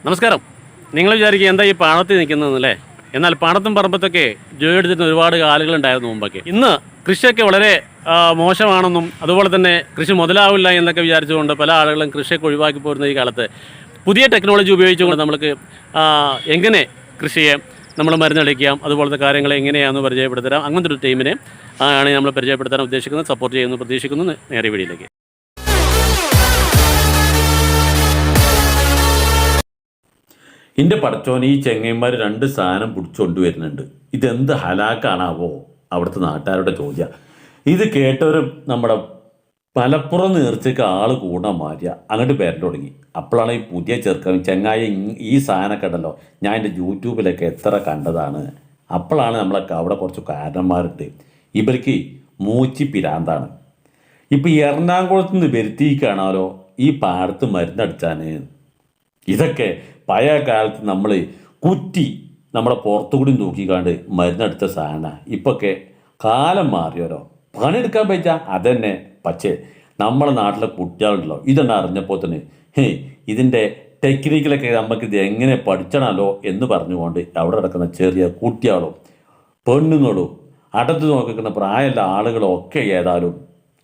നമസ്കാരം. നിങ്ങൾ വിചാരിക്കുക എന്താ ഈ പാടത്ത് നിൽക്കുന്നതെന്നല്ലേ? എന്നാൽ പാടത്തും പറമ്പത്തൊക്കെ ജോലിയെടുത്തിരുന്ന ഒരുപാട് ആളുകളുണ്ടായിരുന്നു മുമ്പൊക്കെ. ഇന്ന് കൃഷിയൊക്കെ വളരെ മോശമാണെന്നും അതുപോലെ തന്നെ കൃഷി മുതലാവില്ല എന്നൊക്കെ വിചാരിച്ചുകൊണ്ട് പല ആളുകളും കൃഷിയൊക്കെ ഒഴിവാക്കി പോരുന്ന ഈ കാലത്ത് പുതിയ ടെക്നോളജി ഉപയോഗിച്ചുകൊണ്ട് നമുക്ക് എങ്ങനെ കൃഷിയെ നമ്മൾ മരുന്നടിക്കാം, അതുപോലത്തെ കാര്യങ്ങൾ എങ്ങനെയാണെന്ന് പരിചയപ്പെടുത്തരാം. അങ്ങനത്തെ ഒരു ടീമിനെ ആണ് നമ്മൾ പരിചയപ്പെടുത്താൻ ഉദ്ദേശിക്കുന്നത്, സപ്പോർട്ട് ചെയ്യുന്നു പ്രതീക്ഷിക്കുന്നു. നേരെ വീഡിയോയിലേക്ക്. എൻ്റെ പടച്ചോൻ, ഈ ചെങ്ങന്മാർ 2 സാധനം പിടിച്ചുകൊണ്ട് വരുന്നുണ്ട്. ഇതെന്ത് ഹലാക്കാണാവോ? അവിടുത്തെ നാട്ടുകാരുടെ ചോദ്യം. ഇത് കേട്ടവരും നമ്മുടെ മലപ്പുറം നേർച്ചയ്ക്ക് ആൾ കൂടാൻ മാറിയ അങ്ങോട്ട് പേരൻ്റെ തുടങ്ങി. അപ്പോഴാണ് ഈ പുതിയ ചെറുക്കൻ ചെങ്ങായി ഈ സാധനമൊക്കെ ഉണ്ടല്ലോ, ഞാൻ എൻ്റെ യൂട്യൂബിലൊക്കെ എത്ര കണ്ടതാണ്. അപ്പോഴാണ് നമ്മളൊക്കെ അവിടെ കുറച്ച് കാരണന്മാരുണ്ട്. ഇവർക്ക് മൂച്ചി പിരാന്താണ്. ഇപ്പം എറണാകുളത്ത് നിന്ന് വരുത്തിക്കാണാലോ ഈ പാടത്ത് മരുന്നടിച്ചാൻ. ഇതൊക്കെ പഴയ കാലത്ത് നമ്മൾ കുറ്റി നമ്മളെ പുറത്തുകൂടി നോക്കിക്കാണ്ട് മരുന്നടിച്ച സാധന. ഇപ്പൊക്കെ കാലം മാറിയോരോ, പണിയെടുക്കാൻ പറ്റാ അതന്നെ. പക്ഷേ നമ്മളെ നാട്ടിലെ കുട്ടികളുണ്ടല്ലോ, ഇതെന്നെ അറിഞ്ഞപ്പോൾ തന്നെ ഇതിൻ്റെ ടെക്നിക്കലൊക്കെ നമുക്കിത് എങ്ങനെ പഠിച്ചണമല്ലോ എന്ന് പറഞ്ഞുകൊണ്ട് അവിടെ നടക്കുന്ന ചെറിയ കുട്ടികളും പെണ്ണുങ്ങളും അടുത്ത് നോക്കുന്ന പ്രായമുള്ള ആളുകളും ഒക്കെ ഏതായാലും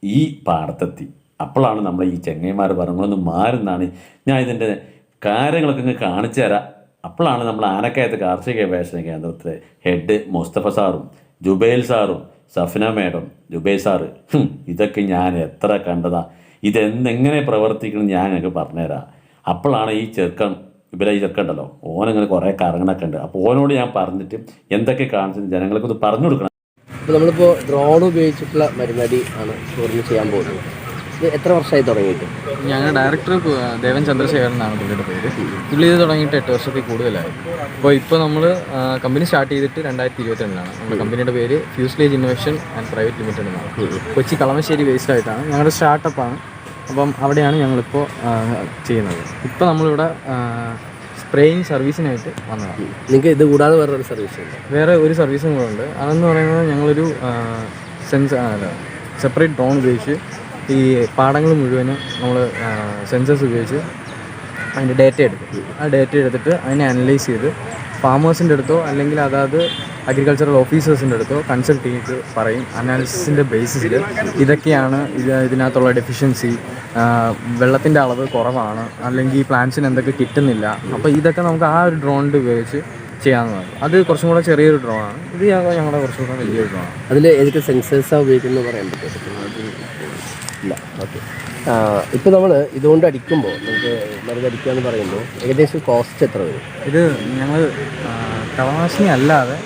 ഈ പാടത്തെത്തി. അപ്പോഴാണ് നമ്മൾ ഈ ചെങ്ങന്മാർ പറഞ്ഞൊന്ന് മാറുന്നാണ് ഞാൻ ഇതിൻ്റെ കാര്യങ്ങളൊക്കെ ഇങ്ങ് കാണിച്ചു തരാം. അപ്പോഴാണ് നമ്മൾ ആനക്കയത്ത് കാർഷിക ഗവേഷണ കേന്ദ്രത്തിലെ ഹെഡ് മുസ്തഫ സാറും ജുബൈൽ സാറും സഫ്ന മേഡം ജുബൈൽ സാറ് ഇതൊക്കെ ഞാൻ എത്ര കണ്ടതാ. ഇതെങ്ങനെ പ്രവർത്തിക്കണം ഞാൻ ഞങ്ങൾക്ക് പറഞ്ഞുതരാം. അപ്പോഴാണ് ഈ ചെറുക്കൻ ഈ ചെറുക്കണ്ടല്ലോ, ഓനങ്ങനെ കുറേ കറങ്ങണൊക്കെ ഉണ്ട്. അപ്പോൾ ഓനോട് ഞാൻ പറഞ്ഞിട്ട് എന്തൊക്കെ കാണിച്ചിട്ട് ജനങ്ങൾക്കൊന്ന് പറഞ്ഞു കൊടുക്കണം. അപ്പോൾ നമ്മളിപ്പോൾ ഡ്രോൺ ഉപയോഗിച്ചിട്ടുള്ള മരുന്നടി ആണ് ചെയ്യാൻ പോകുന്നത്. എത്ര വർഷമായി തുടങ്ങിയിട്ട്? ഞങ്ങൾ ഡയറക്ടർ ദേവൻ ചന്ദ്രശേഖരനാണ് പുള്ളിയുടെ പേര്. പുള്ളി ഇത് തുടങ്ങിയിട്ട് 8 വർഷത്തിൽ കൂടുതലായി. ഇപ്പോൾ നമ്മൾ കമ്പനി സ്റ്റാർട്ട് ചെയ്തിട്ട് 2022 നമ്മുടെ കമ്പനിയുടെ പേര് fuselage innovation and private limited എന്നാണ്. കൊച്ചി കളമശ്ശേരി ബേസ്ഡ് ആയിട്ടാണ് ഞങ്ങളുടെ സ്റ്റാർട്ടപ്പാണ്. അപ്പം അവിടെയാണ് ഞങ്ങളിപ്പോൾ ചെയ്യുന്നത്. ഇപ്പോൾ നമ്മളിവിടെ സ്പ്രേയിങ് സർവീസിനായിട്ട് വന്നതാണ്. നിങ്ങൾക്ക് ഇത് കൂടാതെ വേറെ ഒരു സർവീസും കൂടെ ഉണ്ട്. അതെന്ന് പറയുന്നത് ഞങ്ങളൊരു സെപ്പറേറ്റ് ഡ്രോൺ ഉപയോഗിച്ച് ഈ പാടങ്ങൾ മുഴുവനും നമ്മൾ സെൻസേഴ്സ് ഉപയോഗിച്ച് അതിൻ്റെ ഡേറ്റ എടുക്കും. ആ ഡേറ്റ എടുത്തിട്ട് അതിനെ അനലൈസ് ചെയ്ത് ഫാമേഴ്സിൻ്റെ അടുത്തോ അല്ലെങ്കിൽ അതായത് അഗ്രികൾച്ചറൽ ഓഫീസേഴ്സിൻ്റെ അടുത്തോ കൺസൾട്ട് ചെയ്ത് പറയും. അനാലിസിസിൻ്റെ ബേസിസിൽ ഇതൊക്കെയാണ് ഇതിനകത്തുള്ള ഡെഫിഷ്യൻസി, വെള്ളത്തിൻ്റെ അളവ് കുറവാണ്, അല്ലെങ്കിൽ പ്ലാന്റ്സിന് എന്തൊക്കെ കിട്ടുന്നില്ല. അപ്പോൾ ഇതൊക്കെ നമുക്ക് ആ ഒരു ഡ്രോണിൻ്റെ ഉപയോഗിച്ച് ചെയ്യാവുന്നതാണ്. അത് കുറച്ചും കൂടെ ചെറിയൊരു ഡ്രോണാണ്. ഇത് ഞങ്ങളുടെ കുറച്ചും കൂടെ വലിയൊരു ഡ്രോണാണ്. അതിൽ ഏതൊക്കെ സെൻസേഴ്സാണ് ഉപയോഗിക്കുന്നത് പറയാൻ പറ്റും? ഇല്ല. ഓക്കെ. ഇപ്പോൾ നമ്മൾ ഇതുകൊണ്ട് അടിക്കുമ്പോൾ നമുക്ക് മരുന്നടിക്കുക എന്ന് പറയുമ്പോൾ ഏകദേശം കോസ്റ്റ് എത്ര വരും? ഇത് ഞങ്ങൾ കളനാശിനി അല്ലാതെ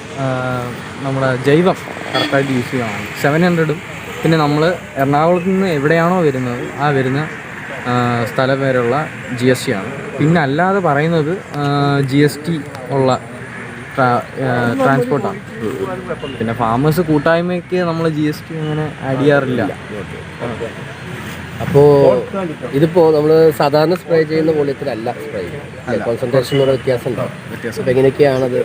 നമ്മുടെ ജൈവം കറക്റ്റായിട്ട് യൂസ് ചെയ്യുകയാണ്. 700 പിന്നെ നമ്മൾ എറണാകുളത്ത് നിന്ന് എവിടെയാണോ വരുന്നത് ആ വരുന്ന സ്ഥലം വരെയുള്ള GST ആണ്. പിന്നെ അല്ലാതെ പറയുന്നത് GST ഉള്ള ട്രാൻസ്പോർട്ടാണ്. പിന്നെ ഫാമേഴ്സ് കൂട്ടായ്മയ്ക്ക് നമ്മൾ GST അങ്ങനെ ആഡ് ചെയ്യാറില്ല. അപ്പോൾ ഇതിപ്പോൾ നമ്മൾ സാധാരണ സ്പ്രേ ചെയ്യുന്ന വോളിയത്തിലല്ല സ്പ്രേ ചെയ്യുന്നത്, കോൺസെൻട്രേഷനോടെ വ്യത്യാസം ഉണ്ടാവും. അപ്പോൾ എങ്ങനെയൊക്കെയാണത്?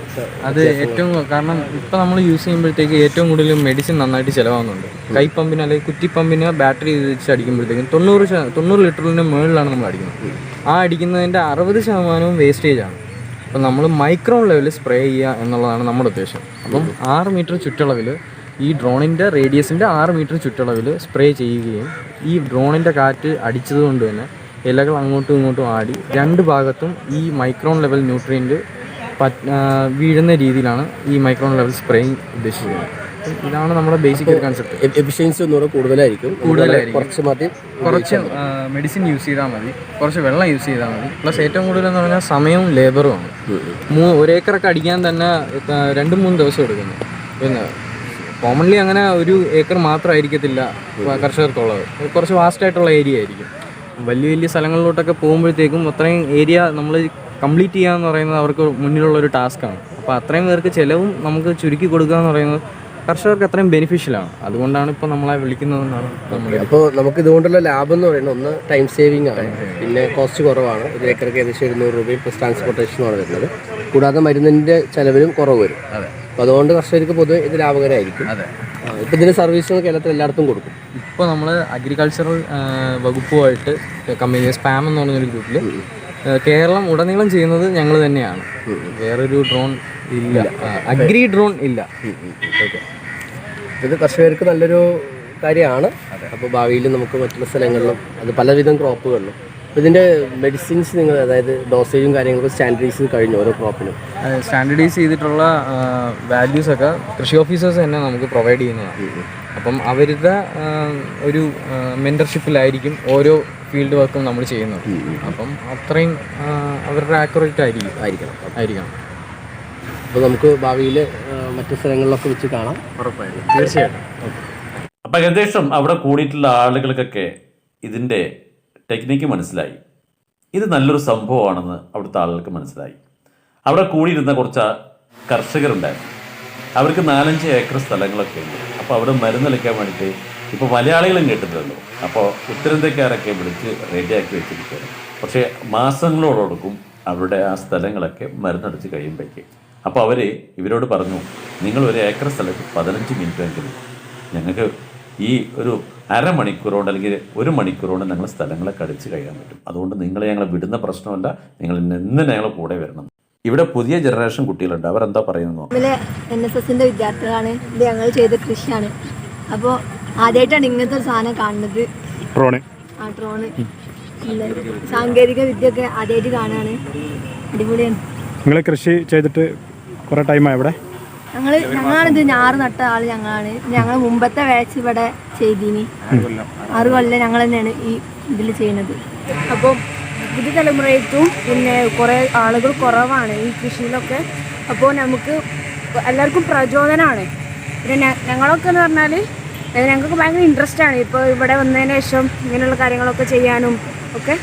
അത് ഏറ്റവും കാരണം ഇപ്പോൾ നമ്മൾ യൂസ് ചെയ്യുമ്പോഴത്തേക്ക് ഏറ്റവും കൂടുതൽ മെഡിസിൻ നന്നായിട്ട് ചിലവാകുന്നുണ്ട്. കൈപ്പമ്പിന് അല്ലെങ്കിൽ കുറ്റിപ്പമ്പിന് ബാറ്ററി വെച്ച് അടിക്കുമ്പോഴത്തേക്കും 90 ലിറ്ററിന് മുകളിലാണ് നമ്മൾ അടിക്കുന്നത്. ആ അടിക്കുന്നതിൻ്റെ 60% വേസ്റ്റേജാണ്. അപ്പം നമ്മൾ മൈക്രോൺ ലെവലിൽ സ്പ്രേ ചെയ്യുക എന്നുള്ളതാണ് നമ്മുടെ ഉദ്ദേശം. അപ്പം 6 മീറ്റർ ചുറ്റളവിൽ ഈ ഡ്രോണിൻ്റെ റേഡിയസിൻ്റെ 6 മീറ്റർ ചുറ്റളവിൽ സ്പ്രേ ചെയ്യുകയും ഈ ഡ്രോണിൻ്റെ കാറ്റ് അടിച്ചതുകൊണ്ട് തന്നെ ഇലകൾ അങ്ങോട്ടും ഇങ്ങോട്ടും ആടി 2 ഭാഗത്തും ഈ മൈക്രോൺ ലെവൽ ന്യൂട്രിയൻ്റ് വീഴുന്ന രീതിയിലാണ് ഈ മൈക്രോൺ ലെവൽ സ്പ്രേയിങ് ഉദ്ദേശിക്കുന്നത്. ഇതാണ് നമ്മുടെ ബേസിക് ഒരു കൺസെപ്റ്റ്. എഫിഷ്യൻസി ഒന്നുകൂടെ കൂടുതലായിരിക്കും. കുറച്ച് മെഡിസിൻ യൂസ് ചെയ്താൽ മതി, കുറച്ച് വെള്ളം യൂസ് ചെയ്താൽ മതി. പ്ലസ് ഏറ്റവും കൂടുതൽ എന്ന് പറഞ്ഞാൽ സമയവും ലേബറുമാണ്. 1 ഏക്കറൊക്കെ അടിക്കാൻ തന്നെ 2-3 ദിവസം എടുക്കുന്നു. പിന്നെ കോമൺലി അങ്ങനെ 1 ഏക്കർ മാത്രമായിരിക്കത്തില്ല കർഷകർക്കുള്ളത്, കുറച്ച് വാസ്റ്റായിട്ടുള്ള ഏരിയ ആയിരിക്കും. വലിയ സ്ഥലങ്ങളിലോട്ടൊക്കെ പോകുമ്പോഴത്തേക്കും അത്രയും ഏരിയ നമ്മൾ കംപ്ലീറ്റ് ചെയ്യുക എന്ന് പറയുന്നത് അവർക്ക് മുന്നിലുള്ളൊരു ടാസ്ക്കാണ്. അപ്പോൾ അത്രയും പേർക്ക് ചിലവും നമുക്ക് ചുരുക്കി കൊടുക്കുക എന്ന് പറയുന്നത് കർഷകർക്ക് അത്രയും ബെനിഫിഷ്യലാണ്. അതുകൊണ്ടാണ് ഇപ്പോൾ നമ്മളെ വിളിക്കുന്നതെന്നാണ് നമ്മൾ. അപ്പോൾ നമുക്ക് ഇതുകൊണ്ടുള്ള ലാഭം എന്ന് പറയുന്നത് ഒന്ന് ടൈം സേവിങ് ആണ്, പിന്നെ കോസ്റ്റ് കുറവാണ്. 1 ഏക്കർക്ക് ഏകദേശം 200 രൂപയും പ്ലസ് ട്രാൻസ്പോർട്ടേഷനുമാണ് വരുന്നത്. കൂടാതെ മരുന്നിൻ്റെ ചിലവിലും കുറവ് വരും. അപ്പോൾ അതുകൊണ്ട് കർഷകർക്ക് പൊതുവെ ഇത് ലാഭകരമായിരിക്കും. ഇപ്പോൾ ഇതിൻ്റെ സർവീസ് കേരളത്തിൽ എല്ലായിടത്തും കൊടുക്കും. ഇപ്പോൾ നമ്മൾ അഗ്രികൾച്ചറൽ വകുപ്പുമായിട്ട് കമ്പനി സ്പാം എന്ന് പറഞ്ഞൊരു ഗ്രൂപ്പിൽ കേരളം ഉടനീളം ചെയ്യുന്നത് ഞങ്ങൾ തന്നെയാണ്. വേറൊരു ഡ്രോൺ ഇല്ല, അഗ്രി ഡ്രോൺ ഇല്ല. ഓക്കെ, ഇത് കർഷകർക്ക് നല്ലൊരു കാര്യമാണ്. അപ്പോൾ ഭാവിയിൽ നമുക്ക് മറ്റുള്ള സ്ഥലങ്ങളിലും അത് പലവിധം ക്രോപ്പുകളിലും ഇതിൻ്റെ മെഡിസിൻസ് നിങ്ങൾ, അതായത് ഡോസേജും കാര്യങ്ങളൊക്കെ സ്റ്റാൻഡർഡൈസ് ചെയ്ത് കഴിഞ്ഞു ഓരോ ക്രോപ്പിനും? സ്റ്റാൻഡർഡൈസ് ചെയ്തിട്ടുള്ള വാല്യൂസൊക്കെ കൃഷി ഓഫീസേഴ്സ് തന്നെ നമുക്ക് പ്രൊവൈഡ് ചെയ്യുന്നതാണ്. അപ്പം അവരുടെ ഒരു മെൻറ്റർഷിപ്പിലായിരിക്കും ഓരോ ഫീൽഡ് വർക്കും നമ്മൾ ചെയ്യുന്നത്. അപ്പം അത്രയും അവരുടെ ആക്യുറേറ്റ് ആയിരിക്കണം. അപ്പോൾ നമുക്ക് ഭാവിയിൽ മറ്റു സ്ഥലങ്ങളിലൊക്കെ വെച്ച് കാണാം. ഉറപ്പായിട്ടും, തീർച്ചയായിട്ടും. അപ്പം ഏകദേശം അവിടെ കൂടിയിട്ടുള്ള ആളുകൾക്കൊക്കെ ഇതിൻ്റെ ടെക്നിക്ക് മനസ്സിലായി. ഇത് നല്ലൊരു സംഭവമാണെന്ന് അവിടുത്തെ ആളുകൾക്ക് മനസ്സിലായി. അവിടെ കൂടിയിരുന്ന കുറച്ച് കർഷകരുണ്ടായിരുന്നു. അവർക്ക് 4-5 ഏക്കർ സ്ഥലങ്ങളൊക്കെ ഉണ്ട്. അപ്പോൾ അവിടെ മരുന്നളിക്കാൻ വേണ്ടിയിട്ട് ഇപ്പോൾ മലയാളികളും കേട്ടിട്ടുണ്ടല്ലോ. അപ്പോൾ ഉത്തരേന്ത്യക്കാരൊക്കെ വിളിച്ച് റെഡിയാക്കി വെച്ചിരിക്കുകയാണ്. പക്ഷേ മാസങ്ങളോടൊടുക്കും അവരുടെ ആ സ്ഥലങ്ങളൊക്കെ മരുന്നടിച്ച് കഴിയുമ്പോഴേക്ക്. അപ്പോൾ അവർ ഇവരോട് പറഞ്ഞു, നിങ്ങൾ ഒരു ഏക്കർ സ്ഥലത്ത് 15 മിനിറ്റെങ്കിലും ഞങ്ങൾക്ക് ഈ ഒരു അരമണിക്കൂറോണ്ട് അല്ലെങ്കിൽ 1 മണിക്കൂറോണ്ട് ഞങ്ങൾ സ്ഥലങ്ങളെ കടിച്ച് കഴിയാൻ പറ്റും. അതുകൊണ്ട് നിങ്ങളെ ഞങ്ങൾ വിടുന്ന പ്രശ്നമല്ല, നിങ്ങൾ ഇന്ന് ഞങ്ങൾ കൂടെ വരണം. ഇവിടെ പുതിയ ജനറേഷൻ കുട്ടികളുണ്ട്. അവരെന്താ പറയുന്നു? NSSന്റെ വിദ്യാർത്ഥികളാണ്. ഇത് ഞങ്ങൾ ചെയ്ത കൃഷിയാണ്. അപ്പോൾ ആദ്യമായിട്ടാണ് ഇങ്ങനത്തെ ഒരു സാധനം കാണുന്നത്. ഡ്രോണ് സാങ്കേതിക വിദ്യയൊക്കെ ആദ്യമായിട്ട് കാണുകയാണ്. അടിപൊളിയാണ്. നിങ്ങൾ കൃഷി ചെയ്തിട്ട് കുറേ ടൈമായി ഇവിടെ? ഞങ്ങളാണിത് ഞാറ് നട്ട ആള് ഞങ്ങളാണ്. ഞങ്ങൾ മുമ്പത്തെ ബാച്ച് ഇവിടെ ചെയ്തിനി. 6 കൊല്ലം ഞങ്ങൾ തന്നെയാണ് ഈ ഇതിൽ ചെയ്യുന്നത്. അപ്പോൾ പുതിയ തലമുറയ്ക്കും പിന്നെ കുറേ ആളുകൾ കുറവാണ് ഈ കൃഷിയിലൊക്കെ. അപ്പോൾ നമുക്ക് എല്ലാവർക്കും പ്രചോദനമാണ്. പിന്നെ ഞങ്ങളൊക്കെ എന്ന് പറഞ്ഞാൽ ഞങ്ങൾക്ക് ഭയങ്കര ഇൻട്രസ്റ്റ് ആണ് ഇപ്പോൾ ഇവിടെ വന്നതിന് ശേഷം ഇങ്ങനെയുള്ള കാര്യങ്ങളൊക്കെ ചെയ്യാനും ഒക്കെ.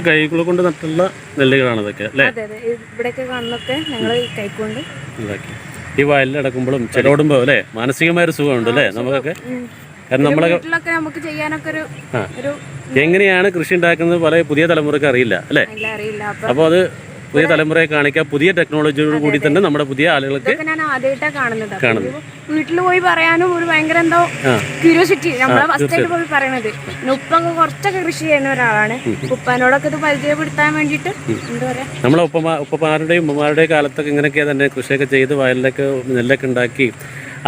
കൈകൾ കൊണ്ട് നട്ടുള്ള നെല്ലുകളാണ് ഇതൊക്കെ അല്ലേ? അതെ അതെ, ഇവിടെയൊക്കെ കാണുന്നൊക്കെ ഞങ്ങൾ കൈക്കൊണ്ട് ഈ വയലിലടക്കുമ്പോഴും ചിലവിടുമ്പോൾ അല്ലേ മാനസികമായൊരു സുഖമുണ്ട് അല്ലേ നമുക്കൊക്കെ? കാരണം നമ്മളെ വീട്ടിലൊക്കെ നമുക്ക് ചെയ്യാനൊക്കെ ഒരു എങ്ങനെയാണ് കൃഷി ഉണ്ടാക്കുന്നത് പല പുതിയ തലമുറക്ക് അറിയില്ല അല്ലേ? അറിയില്ല. അപ്പോൾ അത് പുതിയ തലമുറയെ കാണിക്കാൻ പുതിയ ടെക്നോളജിയോട് കൂടി തന്നെ നമ്മുടെ പുതിയ ആളുകൾക്ക് ഞാൻ ആദ്യമായിട്ടാണ് കാണുന്നത്. വീട്ടിൽ പോയി പറയാനും ഒരു ഭയങ്കര എന്തോ ക്യൂരിയോസിറ്റി. നമ്മളെ ഫസ്റ്റ് ആയിട്ട് പോയി പറയണത്. ഉപ്പൊക്കെ കുറച്ചൊക്കെ കൃഷി ചെയ്യുന്ന ഒരാളാണ്. ഉപ്പാനോടൊക്കെ ഇത് പരിചയപ്പെടുത്താൻ വേണ്ടിയിട്ട് എന്താ പറയാ, നമ്മളെ ഉപ്പമാരുടെയും ഉമ്മമാരുടെയും കാലത്തൊക്കെ ഇങ്ങനെയൊക്കെ തന്നെ കൃഷിയൊക്കെ ചെയ്ത് വയലിലൊക്കെ നെല്ലൊക്കെ ഉണ്ടാക്കി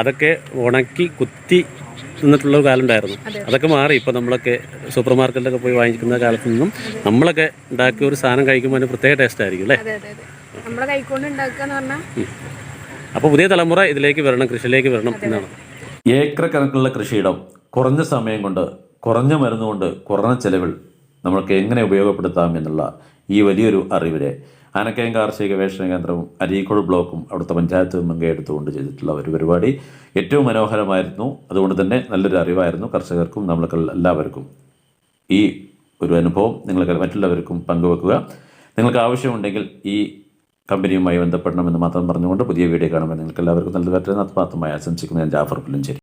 അതൊക്കെ ഉണക്കി കുത്തി നിന്നിട്ടുള്ള കാലം ഉണ്ടായിരുന്നു. അതൊക്കെ മാറി. ഇപ്പോൾ നമ്മളൊക്കെ സൂപ്പർ മാർക്കറ്റിലൊക്കെ പോയി വാങ്ങിക്കുന്ന കാലത്ത് നിന്നും നമ്മളൊക്കെ ഉണ്ടാക്കിയ ഒരു സാധനം കഴിക്കുമ്പോൾ അതിന് പ്രത്യേക ടേസ്റ്റ് ആയിരിക്കും അല്ലേ? നമ്മളെ കൈക്കൊണ്ട് ഉണ്ടാക്കുക എന്ന് പറഞ്ഞാൽ. അപ്പോൾ പുതിയ തലമുറ ഇതിലേക്ക് വരണം, കൃഷിയിലേക്ക് വരണം എന്നാണ്. ഏക്കർ കണക്കുള്ള കൃഷിയിടം കുറഞ്ഞ സമയം കൊണ്ട്, കുറഞ്ഞ മരുന്ന് കൊണ്ട്, കുറഞ്ഞ ചെലവിൽ നമ്മൾക്ക് എങ്ങനെ ഉപയോഗപ്പെടുത്താം എന്നുള്ള ഈ വലിയൊരു അറിവിനെ ആനക്കയം കാർഷിക ഗവേഷണ കേന്ദ്രവും അരീക്കോട് ബ്ലോക്കും അവിടുത്തെ പഞ്ചായത്ത് മുൻകൈയെടുത്തുകൊണ്ട് ചെയ്തിട്ടുള്ള ഒരു പരിപാടി ഏറ്റവും മനോഹരമായിരുന്നു. അതുകൊണ്ട് തന്നെ നല്ലൊരു അറിവായിരുന്നു കർഷകർക്കും നമ്മൾക്ക് എല്ലാവർക്കും. ഈ ഒരു അനുഭവം നിങ്ങൾക്ക് മറ്റുള്ളവർക്കും പങ്കുവെക്കുക. നിങ്ങൾക്ക് ആവശ്യമുണ്ടെങ്കിൽ ഈ കമ്പനിയുമായി ബന്ധപ്പെടണമെന്ന് മാത്രം പറഞ്ഞുകൊണ്ട് പുതിയ വീഡിയോ കാണുമ്പോൾ നിങ്ങൾക്ക് എല്ലാവർക്കും നല്ല ആത്മാർത്ഥമായി ആശംസിക്കുന്നു. ഞാൻ ജാഫർ പുല്ലഞ്ചേരി.